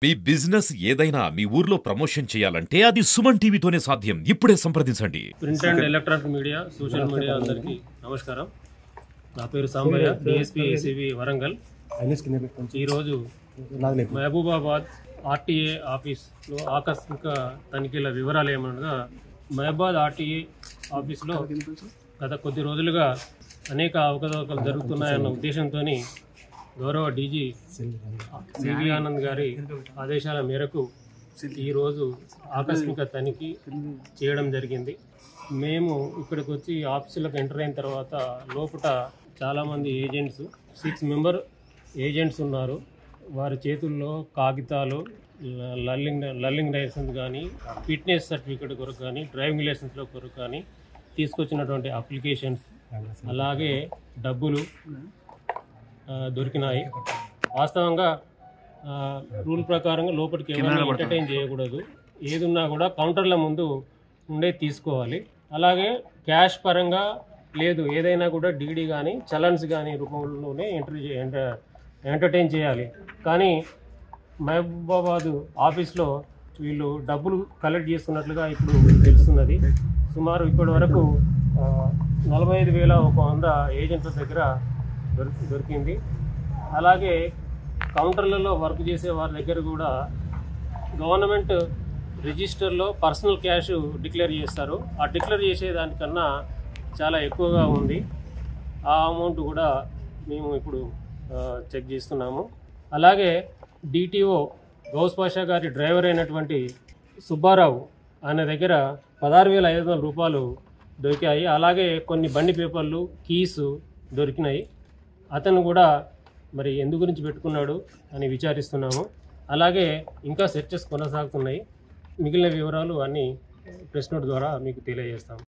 మీ business ఏదైనా మీ ఊర్లో promotion చేయాలంటే అది సుమన్ టీవీతోనే సాధ్యం. ఇప్పుడే సంప్రదించండి. Print and electronic media, social media అందరికీ నమస్కారం. నా పేరు సాంబయ్య, డిఎస్పీ ఏసీబీ వరంగల్. ఈరోజు మహబూబాబాద్ ఆర్టీఏ ఆఫీస్లో ఆకస్మిక తనిఖీల వివరాలు ఏమనగా, మహబూబాబాద్ ఆర్టీఏ ఆఫీస్లో గత కొద్ది రోజులుగా అనేక అవకతవకలు జరుగుతున్నాయన్న ఉద్దేశంతో గౌరవ డీజీ సివి ఆనంద్ గారి ఆదేశాల మేరకు ఈరోజు ఆకస్మిక తనిఖీ చేయడం జరిగింది. మేము ఇక్కడికి వచ్చి ఆఫీసులకు ఎంటర్ అయిన తర్వాత లోపల చాలామంది ఏజెంట్స్ 6 మెంబర్ ఏజెంట్స్ ఉన్నారు. వారి చేతుల్లో కాగితాలు, లర్నింగ్ లైసెన్స్ కానీ, ఫిట్నెస్ సర్టిఫికేట్ కొరకు కానీ, డ్రైవింగ్ లైసెన్స్ల కొరకు కానీ తీసుకొచ్చినటువంటి అప్లికేషన్స్, అలాగే డబ్బులు దొరికినాయి. వాస్తవంగా రూల్ ప్రకారంగా లోపలికి ఎవరైనా ఎంటర్టైన్ చేయకూడదు. ఏదున్నా కూడా కౌంటర్ల ముందు ఉండే తీసుకోవాలి. అలాగే క్యాష్ పరంగా లేదు, ఏదైనా కూడా డీడీ కానీ చలన్స్ కానీ రూపంలోనే ఎంటర్టైన్ చేయాలి. కానీ మహబూబాబాద్ ఆఫీస్లో వీళ్ళు డబ్బులు కలెక్ట్ చేస్తున్నట్లుగా ఇప్పుడు తెలుస్తున్నది. సుమారు ఇప్పటి వరకు 45,100 ఏజెంట్ల దగ్గర దొరికింది. అలాగే కౌంటర్లలో వర్క్ చేసే వారి దగ్గర కూడా గవర్నమెంట్ రిజిస్టర్లో పర్సనల్ క్యాష్ డిక్లేర్ చేస్తారు. ఆ డిక్లేర్ చేసేదానికన్నా చాలా ఎక్కువగా ఉంది. ఆ అమౌంట్ కూడా మేము ఇప్పుడు చెక్ చేస్తున్నాము. అలాగే డిటిఓ గౌస్ పాషా గారి డ్రైవర్ అయినటువంటి సుబ్బారావు ఆయన దగ్గర 16,500 రూపాయలు దొరికాయి. అలాగే కొన్ని బండి పేపర్లు, కీసు దొరికినాయి. అతను కూడా మరి ఎందు గురించి పెట్టుకున్నాడు అని విచారిస్తున్నాము. అలాగే ఇంకా సెర్చెస్ కొనసాగుతున్నాయి. మిగిలిన వివరాలు అన్నీ ప్రెస్ నోట్ ద్వారా మీకు తెలియజేస్తాము.